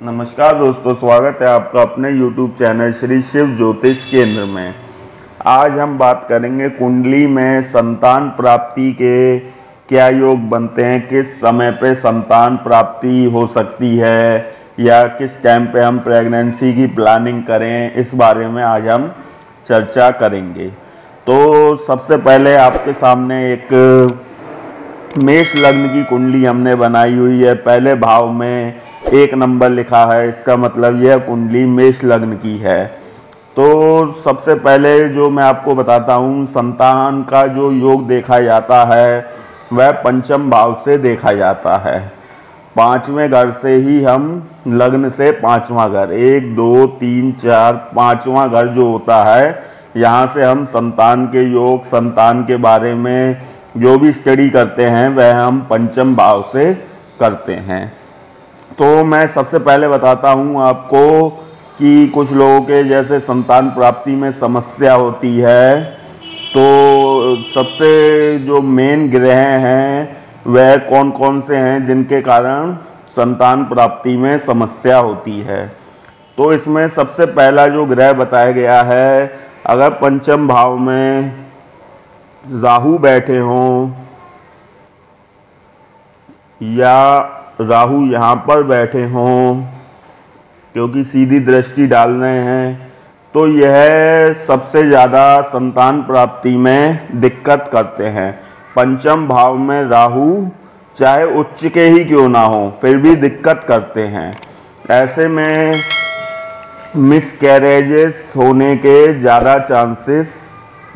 नमस्कार दोस्तों, स्वागत है आपका अपने YouTube चैनल श्री शिव ज्योतिष केंद्र में। आज हम बात करेंगे कुंडली में संतान प्राप्ति के क्या योग बनते हैं, किस समय पे संतान प्राप्ति हो सकती है या किस टाइम पे हम प्रेगनेंसी की प्लानिंग करें, इस बारे में आज हम चर्चा करेंगे। तो सबसे पहले आपके सामने एक मेष लग्न की कुंडली हमने बनाई हुई है। पहले भाव में 1 नंबर लिखा है, इसका मतलब यह कुंडली मेष लग्न की है। तो सबसे पहले जो मैं आपको बताता हूँ, संतान का जो योग देखा जाता है वह पंचम भाव से देखा जाता है। 5वें घर से ही हम लग्न से 5वां घर, 1 2 3 4 5वां घर जो होता है, यहाँ से हम संतान के योग, संतान के बारे में जो भी स्टडी करते हैं वह हम पंचम भाव से करते हैं। तो मैं सबसे पहले बताता हूँ आपको कि कुछ लोगों के जैसे संतान प्राप्ति में समस्या होती है, तो सबसे जो मेन ग्रह हैं वह कौन कौन से हैं जिनके कारण संतान प्राप्ति में समस्या होती है। तो इसमें सबसे पहला जो ग्रह बताया गया है, अगर पंचम भाव में राहु बैठे हों या राहु यहाँ पर बैठे हों, क्योंकि सीधी दृष्टि डाल रहे हैं, तो यह सबसे ज़्यादा संतान प्राप्ति में दिक्कत करते हैं। पंचम भाव में राहु चाहे उच्च के ही क्यों ना हो, फिर भी दिक्कत करते हैं। ऐसे में मिसकैरेजेस होने के ज़्यादा चांसेस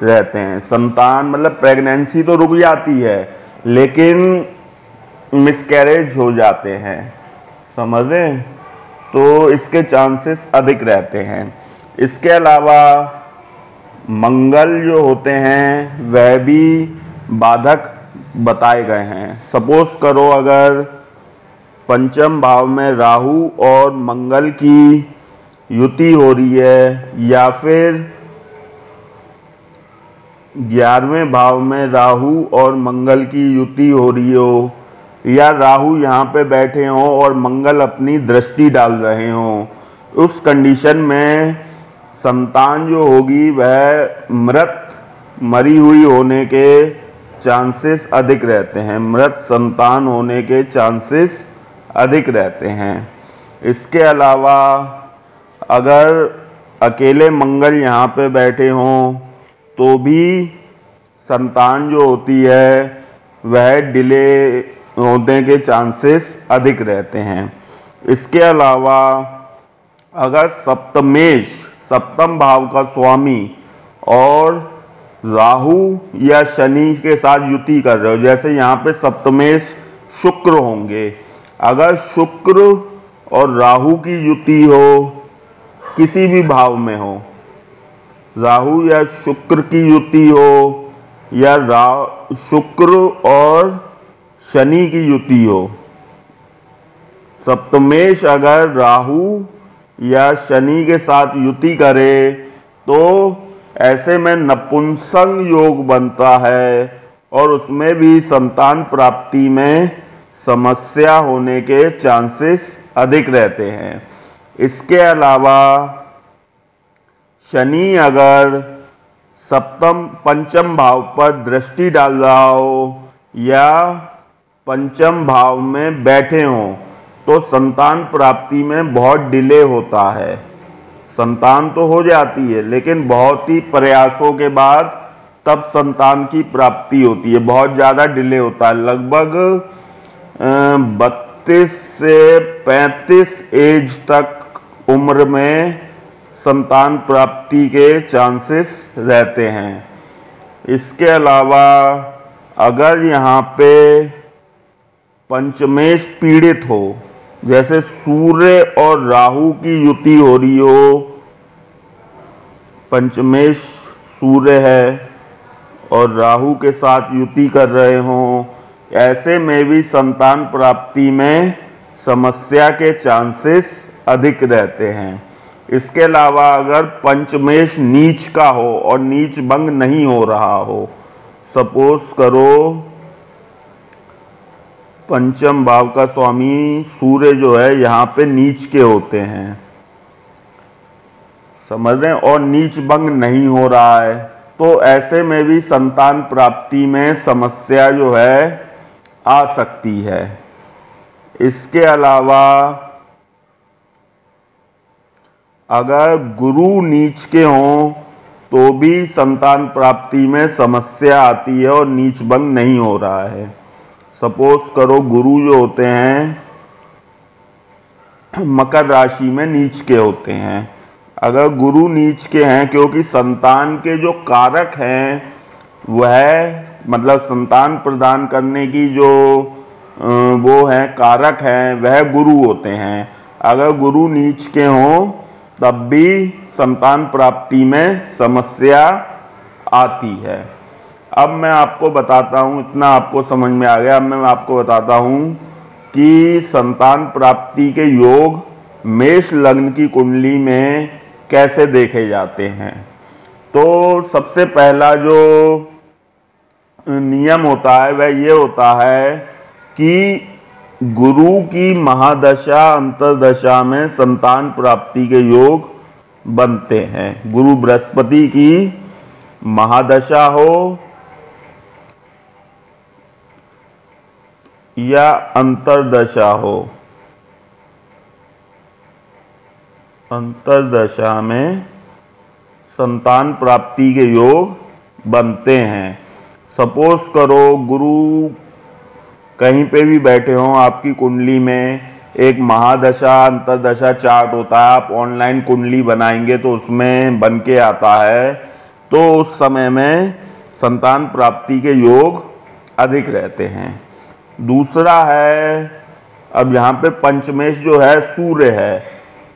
रहते हैं। संतान मतलब प्रेगनेंसी तो रुक जाती है, लेकिन मिसकैरेज हो जाते हैं, समझ रहे हैं, तो इसके चांसेस अधिक रहते हैं। इसके अलावा मंगल जो होते हैं वह भी बाधक बताए गए हैं। सपोज करो अगर पंचम भाव में राहु और मंगल की युति हो रही है, या फिर 11वें भाव में राहु और मंगल की युति हो रही हो, या राहु यहाँ पे बैठे हों और मंगल अपनी दृष्टि डाल रहे हों, उस कंडीशन में संतान जो होगी वह मरी हुई होने के चांसेस अधिक रहते हैं। मृत संतान होने के चांसेस अधिक रहते हैं। इसके अलावा अगर अकेले मंगल यहाँ पे बैठे हों तो भी संतान जो होती है वह डिले होने के चांसेस अधिक रहते हैं। इसके अलावा अगर सप्तम भाव का स्वामी और राहु या शनि के साथ युति कर रहे हो, जैसे यहाँ पे सप्तमेश शुक्र होंगे, अगर शुक्र और राहु की युति हो, किसी भी भाव में हो, राहु या शुक्र की युति हो या शुक्र और शनि की युति हो, सप्तमेश अगर राहु या शनि के साथ युति करे तो ऐसे में नपुंसक योग बनता है और उसमें भी संतान प्राप्ति में समस्या होने के चांसेस अधिक रहते हैं। इसके अलावा शनि अगर पंचम भाव पर दृष्टि डाल रहा हो या पंचम भाव में बैठे हों तो संतान प्राप्ति में बहुत डिले होता है। संतान तो हो जाती है, लेकिन बहुत ही प्रयासों के बाद तब संतान की प्राप्ति होती है। बहुत ज़्यादा डिले होता है, लगभग 32 से 35 एज तक उम्र में संतान प्राप्ति के चांसेस रहते हैं। इसके अलावा अगर यहाँ पे पंचमेश पीड़ित हो, जैसे सूर्य और राहु की युति हो रही हो, पंचमेश सूर्य है और राहु के साथ युति कर रहे हों, ऐसे में भी संतान प्राप्ति में समस्या के चांसेस अधिक रहते हैं। इसके अलावा अगर पंचमेश नीच का हो और नीच भंग नहीं हो रहा हो, सपोज करो पंचम भाव का स्वामी सूर्य जो है यहाँ पे नीच के होते हैं, समझ रहे हैं, और नीच भंग नहीं हो रहा है, तो ऐसे में भी संतान प्राप्ति में समस्या जो है आ सकती है। इसके अलावा अगर गुरु नीच के हों तो भी संतान प्राप्ति में समस्या आती है और नीच भंग नहीं हो रहा है। सपोज करो गुरु जो होते हैं मकर राशि में नीच के होते हैं, अगर गुरु नीच के हैं, क्योंकि संतान के जो कारक हैं वह मतलब संतान प्रदान करने की जो वो हैं कारक हैं वह गुरु होते हैं, अगर गुरु नीच के हों तब भी संतान प्राप्ति में समस्या आती है। अब मैं आपको बताता हूँ, इतना आपको समझ में आ गया, अब मैं आपको बताता हूँ कि संतान प्राप्ति के योग मेष लग्न की कुंडली में कैसे देखे जाते हैं। तो सबसे पहला जो नियम होता है वह ये होता है कि गुरु की महादशा अंतर्दशा में संतान प्राप्ति के योग बनते हैं। गुरु बृहस्पति की महादशा हो या अंतर्दशा हो, अंतर्दशा में संतान प्राप्ति के योग बनते हैं। सपोज करो गुरु कहीं पे भी बैठे हों, आपकी कुंडली में एक महादशा अंतर्दशा चार्ट होता है, आप ऑनलाइन कुंडली बनाएंगे तो उसमें बन के आता है, तो उस समय में संतान प्राप्ति के योग अधिक रहते हैं। दूसरा है, अब यहाँ पे पंचमेश जो है सूर्य है,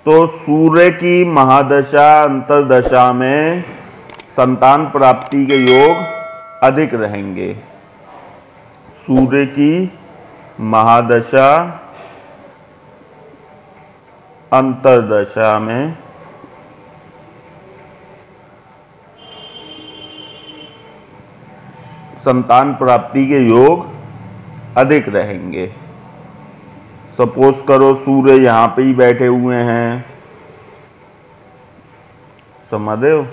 तो सूर्य की महादशा अंतर्दशा में संतान प्राप्ति के योग अधिक रहेंगे। सूर्य की महादशा अंतर्दशा में संतान प्राप्ति के योग अधिक रहेंगे। सपोज करो सूर्य यहाँ पे ही बैठे हुए हैं, समझ रहे हो,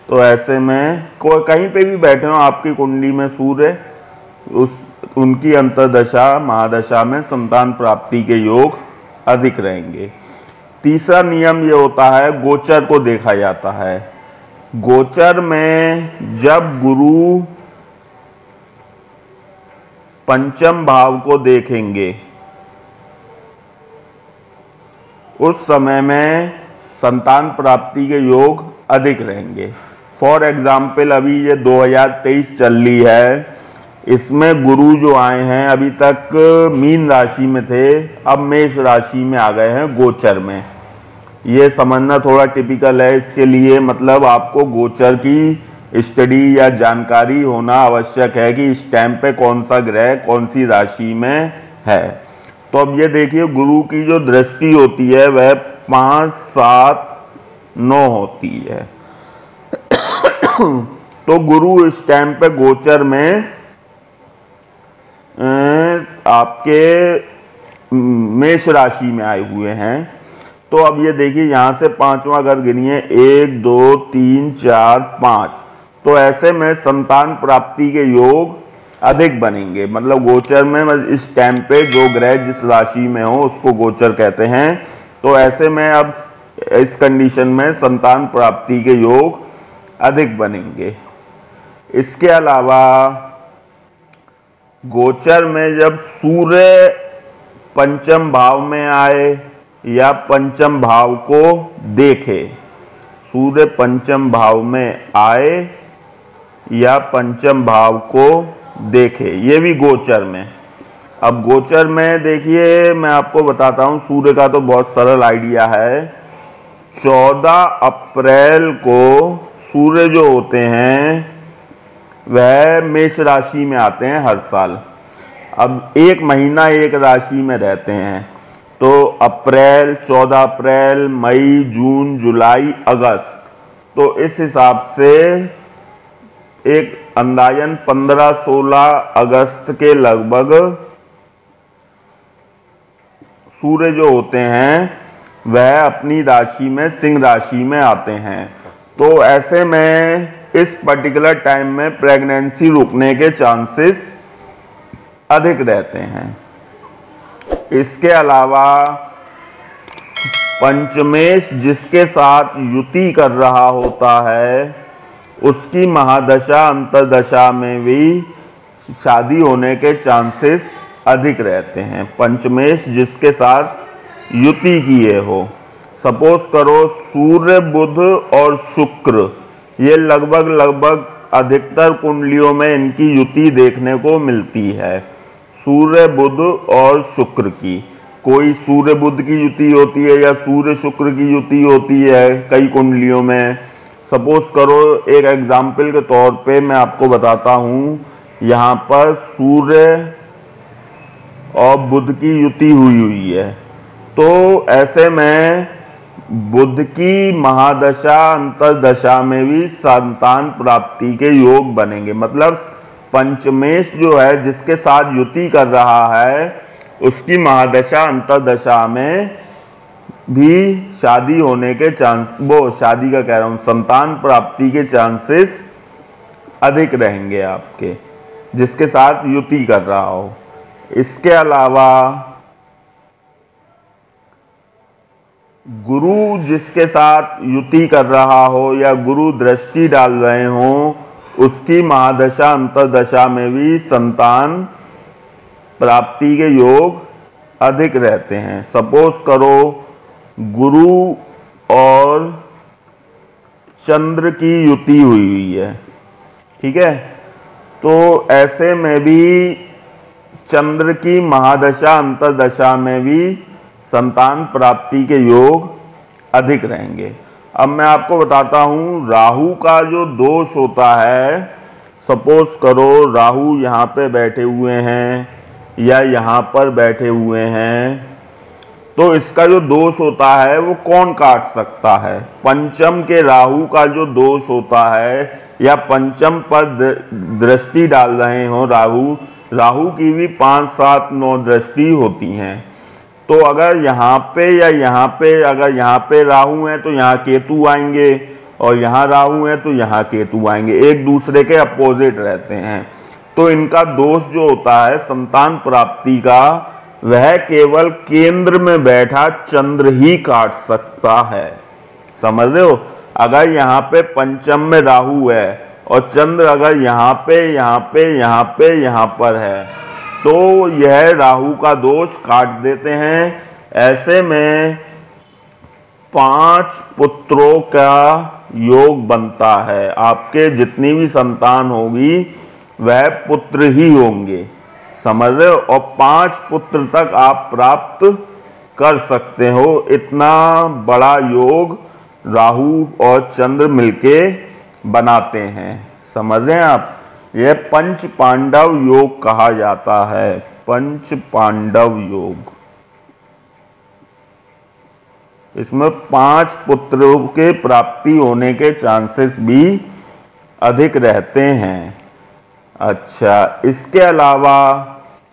तो ऐसे में कोई कहीं पे भी बैठे हो आपकी कुंडली में सूर्य, उनकी अंतर्दशा महादशा में संतान प्राप्ति के योग अधिक रहेंगे। तीसरा नियम ये होता है, गोचर को देखा जाता है। गोचर में जब गुरु पंचम भाव को देखेंगे उस समय में संतान प्राप्ति के योग अधिक रहेंगे। फॉर एग्जाम्पल अभी ये 2023 चल रही है, इसमें गुरु जो आए हैं अभी तक मीन राशि में थे, अब मेष राशि में आ गए हैं गोचर में। ये समझना थोड़ा टिपिकल है, इसके लिए मतलब आपको गोचर की स्टडी या जानकारी होना आवश्यक है कि इस टाइम पे कौन सा ग्रह कौन सी राशि में है। तो अब ये देखिए गुरु की जो दृष्टि होती है वह 5, 7, 9 होती है। तो गुरु इस टाइम पे गोचर में आपके मेष राशि में आए हुए हैं। तो अब ये देखिए यहाँ से पांचवा घर गिनिए, 1, 2, 3, 4, 5, तो ऐसे में संतान प्राप्ति के योग अधिक बनेंगे। मतलब गोचर में इस टाइम पे जो ग्रह जिस राशि में हो उसको गोचर कहते हैं। तो ऐसे में अब इस कंडीशन में संतान प्राप्ति के योग अधिक बनेंगे। इसके अलावा गोचर में जब सूर्य पंचम भाव में आए या पंचम भाव को देखे, सूर्य पंचम भाव में आए या पंचम भाव को देखे, ये भी गोचर में। अब गोचर में देखिए मैं आपको बताता हूं, सूर्य का तो बहुत सरल आइडिया है। 14 अप्रैल को सूर्य जो होते हैं वह मेष राशि में आते हैं हर साल। अब एक महीना एक राशि में रहते हैं, तो अप्रैल, 14 अप्रैल, मई, जून, जुलाई, अगस्त, तो इस हिसाब से एक अंदाजन 15-16 अगस्त के लगभग सूर्य जो होते हैं वह अपनी राशि में सिंह राशि में आते हैं। तो ऐसे में इस पर्टिकुलर टाइम में प्रेगनेंसी रुकने के चांसेस अधिक रहते हैं। इसके अलावा पंचमेश जिसके साथ युति कर रहा होता है उसकी महादशा अंतरदशा में भी शादी होने के चांसेस अधिक रहते हैं। पंचमेश जिसके साथ युति किए हो, सपोज करो सूर्य बुध और शुक्र, ये लगभग अधिकतर कुंडलियों में इनकी युति देखने को मिलती है। सूर्य बुध और शुक्र की, कोई सूर्य बुध की युति होती है या सूर्य शुक्र की युति होती है कई कुंडलियों में। सपोज करो एक एग्जाम्पल के तौर पे मैं आपको बताता हूँ, यहाँ पर सूर्य और बुध की युति हुई है, तो ऐसे में बुध की महादशा अंतरदशा में भी संतान प्राप्ति के योग बनेंगे। मतलब पंचमेश जो है जिसके साथ युति कर रहा है उसकी महादशा अंतरदशा में भी शादी होने के चांस, वो शादी का कह रहा हूँ, संतान प्राप्ति के चांसेस अधिक रहेंगे आपके, जिसके साथ युति कर रहा हो। इसके अलावा गुरु जिसके साथ युति कर रहा हो या गुरु दृष्टि डाल रहे हो उसकी महादशा अंतरदशा में भी संतान प्राप्ति के योग अधिक रहते हैं। सपोज करो गुरु और चंद्र की युति हुई है, ठीक है, तो ऐसे में भी चंद्र की महादशा अंतरदशा में भी संतान प्राप्ति के योग अधिक रहेंगे। अब मैं आपको बताता हूँ राहु का जो दोष होता है। सपोज करो राहु यहाँ पे बैठे हुए हैं या यहाँ पर बैठे हुए हैं, तो इसका जो दोष होता है वो कौन काट सकता है? पंचम के राहु का जो दोष होता है या पंचम पर दृष्टि डाल रहे हो राहु की भी 5, 7, 9 दृष्टि होती हैं। तो अगर यहाँ पे या यहाँ पे, अगर यहाँ पे राहु है तो यहाँ केतु आएंगे और यहाँ राहु है तो यहाँ केतु आएंगे, एक दूसरे के अपोजिट रहते हैं। तो इनका दोष जो होता है संतान प्राप्ति का वह केवल केंद्र में बैठा चंद्र ही काट सकता है। समझ रहे हो? अगर यहाँ पे पंचम में राहु है और चंद्र अगर यहाँ पर है तो यह राहु का दोष काट देते हैं। ऐसे में 5 पुत्रों का योग बनता है। आपके जितनी भी संतान होगी वह पुत्र ही होंगे, समझ रहे हो? और 5 पुत्र तक आप प्राप्त कर सकते हो। इतना बड़ा योग राहु और चंद्र मिलके बनाते हैं, समझ रहे हैं आप? यह पंच पांडव योग कहा जाता है, पंच पांडव योग। इसमें 5 पुत्रों के प्राप्ति होने के चांसेस भी अधिक रहते हैं। अच्छा, इसके अलावा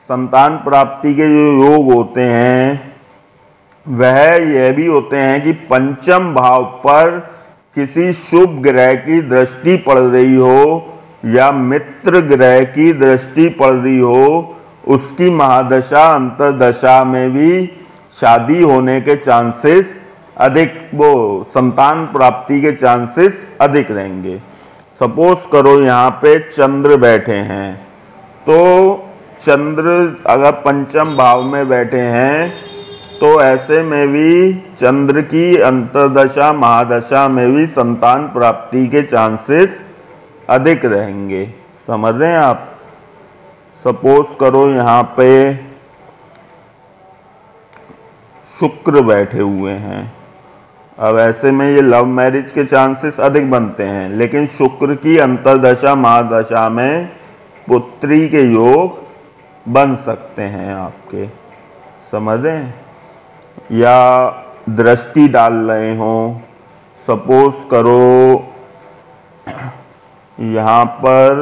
संतान प्राप्ति के जो योग होते हैं वह यह भी होते हैं कि पंचम भाव पर किसी शुभ ग्रह की दृष्टि पड़ रही हो या मित्र ग्रह की दृष्टि पड़ रही हो, उसकी महादशा अंतरदशा में भी शादी होने के चांसेस अधिक, वो संतान प्राप्ति के चांसेस अधिक रहेंगे। सपोज करो यहाँ पे चंद्र बैठे हैं, तो चंद्र अगर पंचम भाव में बैठे हैं तो ऐसे में भी चंद्र की अंतरदशा महादशा में भी संतान प्राप्ति के चांसेस अधिक रहेंगे, समझ रहे हैं आप? सपोज करो यहाँ पे शुक्र बैठे हुए हैं। अब ऐसे में ये लव मैरिज के चांसेस अधिक बनते हैं, लेकिन शुक्र की अंतरदशा महादशा में पुत्री के योग बन सकते हैं आपके, समझ रहे हैं? या दृष्टि डाल रहे हो, सपोज करो यहाँ पर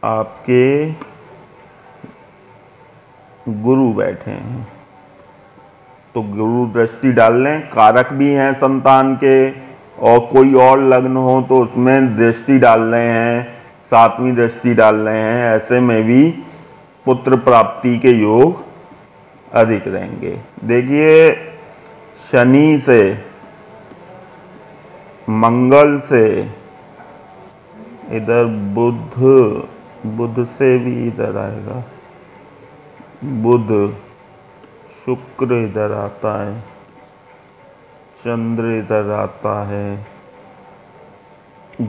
आपके गुरु बैठे हैं, तो गुरु दृष्टि डाल लें। कारक भी हैं संतान के, और कोई और लग्न हो तो उसमें दृष्टि डाल रहे हैं, 7वीं दृष्टि डाल रहे हैं, ऐसे में भी पुत्र प्राप्ति के योग अधिक रहेंगे। देखिए, शनि से, मंगल से, इधर बुध से भी इधर आएगा, बुध, शुक्र इधर आता है, चंद्र इधर आता है,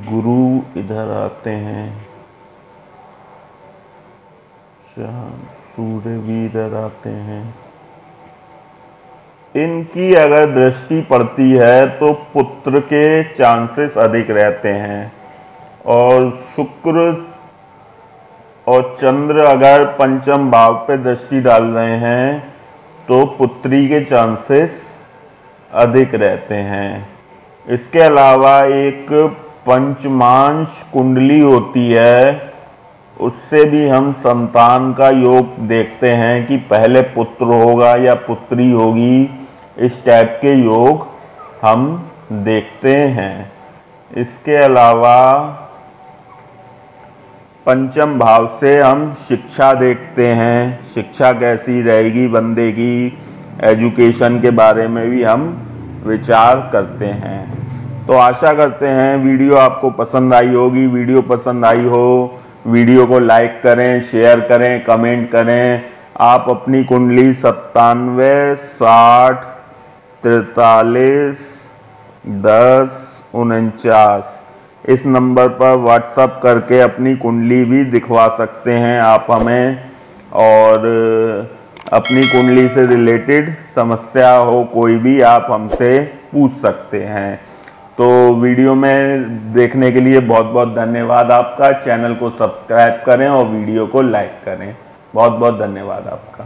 गुरु इधर आते हैं, चांद, सूर्य भी इधर आते हैं। इनकी अगर दृष्टि पड़ती है तो पुत्र के चांसेस अधिक रहते हैं। और शुक्र और चंद्र अगर पंचम भाव पे दृष्टि डाल रहे हैं तो पुत्री के चांसेस अधिक रहते हैं। इसके अलावा एक पंचमांश कुंडली होती है, उससे भी हम संतान का योग देखते हैं कि पहले पुत्र होगा या पुत्री होगी, इस टाइप के योग हम देखते हैं। इसके अलावा पंचम भाव से हम शिक्षा देखते हैं, शिक्षा कैसी रहेगी बंदे की, एजुकेशन के बारे में भी हम विचार करते हैं। तो आशा करते हैं वीडियो आपको पसंद आई होगी। वीडियो पसंद आई हो, वीडियो को लाइक करें, शेयर करें, कमेंट करें। आप अपनी कुंडली 97 60 43 10 49 इस नंबर पर व्हाट्सएप करके अपनी कुंडली भी दिखवा सकते हैं आप हमें, और अपनी कुंडली से रिलेटेड समस्या हो कोई भी आप हमसे पूछ सकते हैं। तो वीडियो में देखने के लिए बहुत बहुत धन्यवाद आपका। चैनल को सब्सक्राइब करें और वीडियो को लाइक करें। बहुत बहुत धन्यवाद आपका।